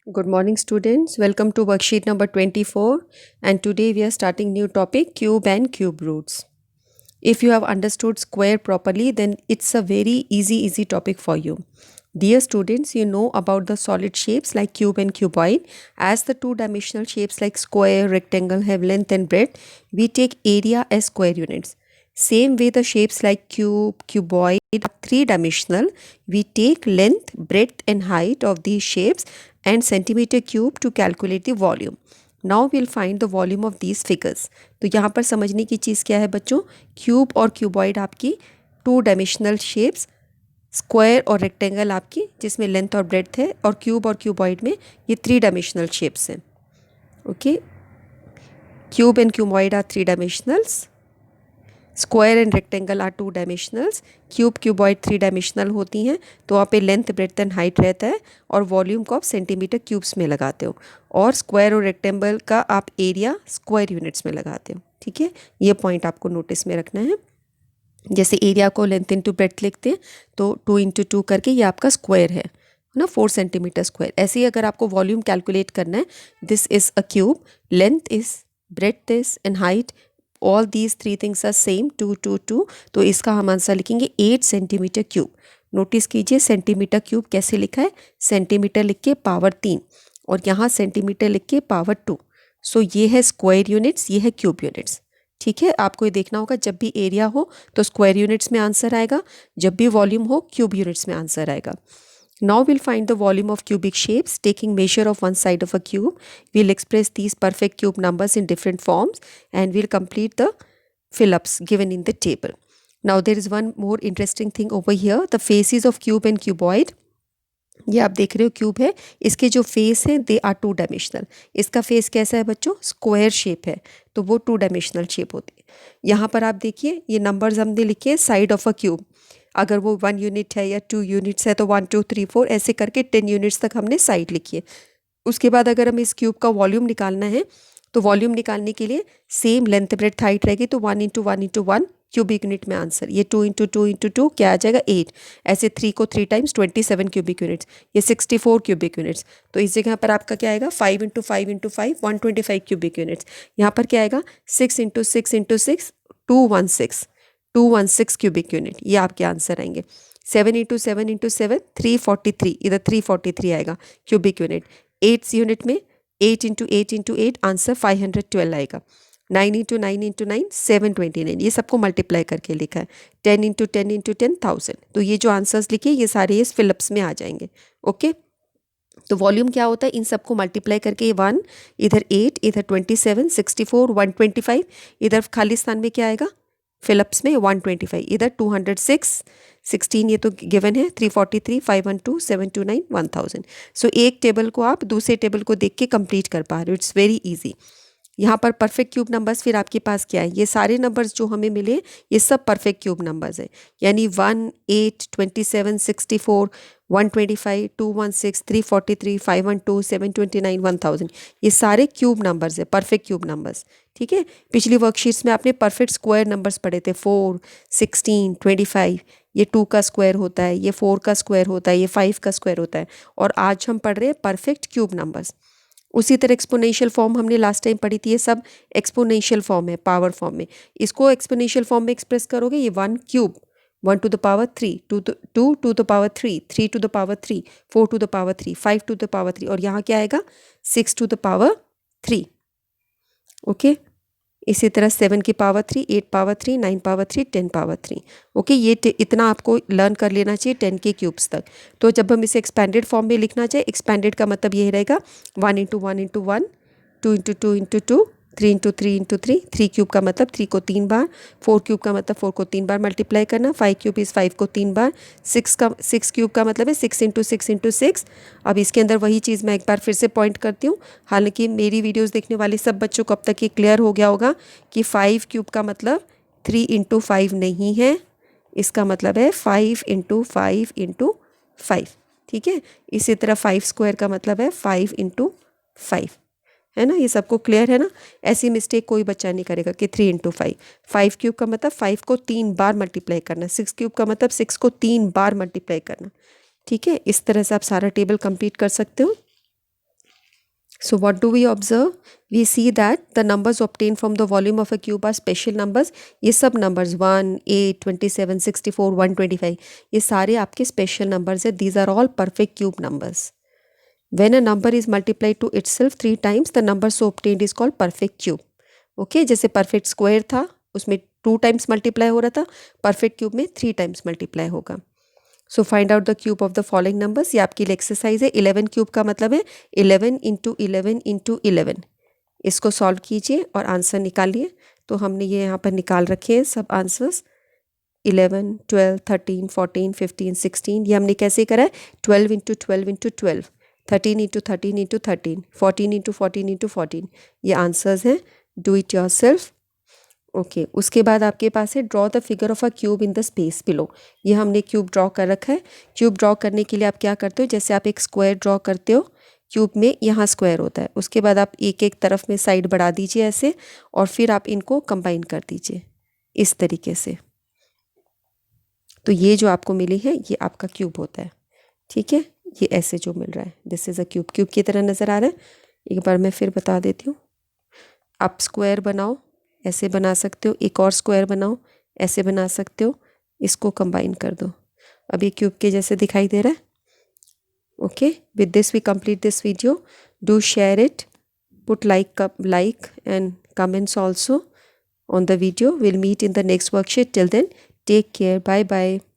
Good morning students, welcome to worksheet number 24 and today we are starting new topic cube and cube roots. If you have understood square properly then it's a very easy topic for you. Dear students, you know about the solid shapes like cube and cuboid. As the two-dimensional shapes like square, rectangle have length and breadth, we take area as square units. Same way the shapes like cube, cuboid are three-dimensional. We take length, breadth and height of these shapes and centimeter cube to calculate the volume. Now we'll find the volume of these figures. तो यहाँ पर समझने की चीज़ क्या है बच्चों, cube और cuboid आपकी टू डायमेंशनल शेप्स, स्क्वायर और रेक्टेंगल आपकी जिसमें लेंथ और ब्रेड्थ है, और क्यूब और क्यूबॉइड में ये थ्री डायमेंशनल शेप्स हैं. Okay, cube and cuboid are three dimensionals, square and rectangle are two dimensionals, cube cuboid three dimensional होती हैं. तो वहाँ पे लेंथ ब्रेड्थ एंड हाइट रहता है और वॉल्यूम को आप सेंटीमीटर क्यूब्स में लगाते हो, और स्क्वायर और रेक्टेंगल का आप एरिया स्क्वायर यूनिट्स में लगाते हो. ठीक है, ये पॉइंट आपको नोटिस में रखना है. जैसे एरिया को लेंथ इंटू ब्रेड्थ लिखते हैं तो 2 इंटू 2 करके ये आपका स्क्वायर है ना, 4 सेंटीमीटर स्क्वायर. ऐसे ही अगर आपको वॉल्यूम कैलकुलेट करना है, this is a cube, length is, breadth is and height, all these three things are same, 2 2 2. तो इसका हम आंसर लिखेंगे 8 सेंटीमीटर क्यूब. नोटिस कीजिए सेंटीमीटर क्यूब कैसे लिखा है, सेंटीमीटर लिख के पावर 3 और यहाँ सेंटीमीटर लिख के पावर 2. सो ये है स्क्वायर यूनिट्स, ये है क्यूब यूनिट्स. ठीक है, आपको ये देखना होगा जब भी एरिया हो तो स्क्वायर यूनिट्स में आंसर आएगा, जब भी वॉल्यूम हो क्यूब यूनिट्स में आंसर आएगा. Now we'll find the volume of cubic shapes. Taking measure of one side of a cube, we'll express these perfect cube numbers in different forms and we'll complete the fill-ups given in the table. Now there is one more interesting thing over here, the faces of cube and cuboid. ये आप देख रहे हो cube है, इसके जो face हैं they are two dimensional. इसका फेस कैसा है बच्चों, स्क्वायर शेप है, तो वो टू डायमेंशनल शेप होती है. यहाँ पर आप देखिए ये नंबर्स हमने लिखे साइड ऑफ अ क्यूब. अगर वो 1 यूनिट है या 2 यूनिट्स है तो 1 2 3 4 ऐसे करके 10 यूनिट्स तक हमने साइड लिखी है. उसके बाद अगर हम इस क्यूब का वॉल्यूम निकालना है तो वॉल्यूम निकालने के लिए सेम लेंथ ब्रेड्थ हाइट रहेगी, तो 1 इंटू 1 इंटू 1 क्यूबिक यूनिट में आंसर. ये 2 इंटू 2 इंटू 2 क्या आ जाएगा 8. ऐसे 3 को 3 टाइम्स 27 क्यूबिक यूनिट्स, ये 64 क्यूबिक यूनिट्स. तो इस जगह पर आपका क्या आएगा 5 इंटू 5 इंटू 5 125 क्यूबिक यूनिट्स. यहाँ पर क्या आएगा 6 इंटू 6 इंटू 6 216 क्यूबिक यूनिट, ये आपके आंसर आएंगे. 7 इंटू 7 इंटू 7 343, इधर 343 आएगा क्यूबिक यूनिट. 8 यूनिट में 8 इंटू 8 इंटू 8 आंसर 512 आएगा. 9 इंटू 9 इंटू 9 729, ये सबको मल्टीप्लाई करके लिखा है. 10 इंटू 10 इंटू 10 1000. तो ये जो आंसर्स लिखे ये सारे इस फिलअप्स में आ जाएंगे. ओके, तो वॉल्यूम क्या होता है, इन सबको मल्टीप्लाई करके ये 1, इधर 8, इधर 27 64 125, इधर खाली स्थान में क्या आएगा फिलअप्स में 125, इधर 206 16, ये तो गिवन है 343 512 729 1000. सो एक टेबल को आप दूसरे टेबल को देख के कंप्लीट कर पा रहे हो. It's very easy. यहाँ पर परफेक्ट क्यूब नंबर्स फिर आपके पास क्या है, ये सारे नंबर्स जो हमें मिले ये सब परफेक्ट क्यूब नंबर्स है. यानी 1 8 27 64 125 216 343 512 729 1000, ये सारे क्यूब नंबर्स है, परफेक्ट क्यूब नंबर्स. ठीक है, पिछली वर्कशीट्स में आपने परफेक्ट स्क्वायर नंबर्स पढ़े थे, 4 16 25, ये 2 का स्क्वायर होता है, ये 4 का स्क्वायर होता है, ये 5 का स्क्वायर होता है. और आज हम पढ़ रहे हैं परफेक्ट क्यूब नंबर्स. उसी तरह एक्सपोनेंशियल फॉर्म हमने लास्ट टाइम पढ़ी थी, ये सब एक्सपोनेंशियल फॉर्म है, पावर फॉर्म में. इसको एक्सपोनेंशियल फॉर्म में एक्सप्रेस करोगे, ये 1 cube 1 to the power 3 2 to the power 3 3 to the power 3 4 to the power 3 5 to the power 3, और यहाँ क्या आएगा 6 टू द पावर 3. ओके, इसी तरह 7 की power 3 8 power 3 9 power 3 10 power 3. Okay, ये इतना आपको लर्न कर लेना चाहिए 10 के क्यूब्स तक. तो जब हम इसे एक्सपेंडेड फॉर्म में लिखना चाहिए, एक्सपेंडेड का मतलब ये रहेगा 1 into 1 into 1 2 into 2 into 2 3 into 3 into 3. 3 cube का मतलब 3 को 3 बार, 4 क्यूब का मतलब 4 को 3 बार मल्टीप्लाई करना, 5 क्यूब इस 5 को 3 बार, 6 क्यूब का मतलब है 6 इंटू 6 इंटू 6. अब इसके अंदर वही चीज़ मैं एक बार फिर से पॉइंट करती हूँ, हालांकि मेरी वीडियोस देखने वाले सब बच्चों को अब तक ये क्लियर हो गया होगा कि 5 क्यूब का मतलब 3 इंटू 5 नहीं है, इसका मतलब है 5 इंटू 5 इंटू 5. ठीक है, इसी तरह 5 स्क्वायर का मतलब है 5 इंटू 5, है ना. ये सबको क्लियर है ना, ऐसी मिस्टेक कोई बच्चा नहीं करेगा कि 3 इंटू 5. 5 क्यूब का मतलब 5 को 3 बार मल्टीप्लाई करना, 6 क्यूब का मतलब 6 को 3 बार मल्टीप्लाई करना. ठीक है, इस तरह से आप सारा टेबल कंप्लीट कर सकते हो. So what do we observe? We see that the numbers obtained from the volume of a cube are special numbers. ये सब numbers 1, 8, 27, 64, 125 ये सारे आपके special numbers है. These are all perfect cube numbers. When a number is multiplied to itself 3 times, the number so obtained is called perfect cube. Okay, जैसे perfect square था उसमें 2 times multiply हो रहा था, perfect cube में 3 times multiply होगा. So find out the cube of the following numbers. ये आपकी एक्सरसाइज है. 11 क्यूब का मतलब है 11 इंटू 11 इंटू 11. इसको सॉल्व कीजिए और आंसर निकालिए. तो हमने ये यहाँ पर निकाल रखे हैं सब आंसर्स. 11, 12, 13, 14, 15, 16. ये हमने कैसे करा है? 12 into 12 into 12, 13 into 13 into 13, 14 into 14 into 14. ये आंसर्स हैं. Do it your self. Okay उसके बाद आपके पास है draw the figure of a cube in the space below. ये हमने क्यूब ड्रॉ कर रखा है. क्यूब ड्रॉ करने के लिए आप क्या करते हो? जैसे आप एक स्क्वायर ड्रॉ करते हो क्यूब में, यहाँ स्क्वायर होता है. उसके बाद आप एक एक तरफ में साइड बढ़ा दीजिए ऐसे, और फिर आप इनको कंबाइन कर दीजिए इस तरीके से. तो ये जो आपको मिली है ये आपका क्यूब होता है. ठीक है, ये ऐसे जो मिल रहा है this is a cube. Cube की तरह नज़र आ रहा है. एक बार मैं फिर बता देती हूँ. आप स्क्वायर बनाओ, ऐसे बना सकते हो. एक और स्क्वायर बनाओ, ऐसे बना सकते हो. इसको कंबाइन कर दो. अब ये क्यूब के जैसे दिखाई दे रहा है. Okay, with this we complete this video. Do share it, put like and comments also on the video. We'll meet in the next worksheet. Till then, take care. Bye bye.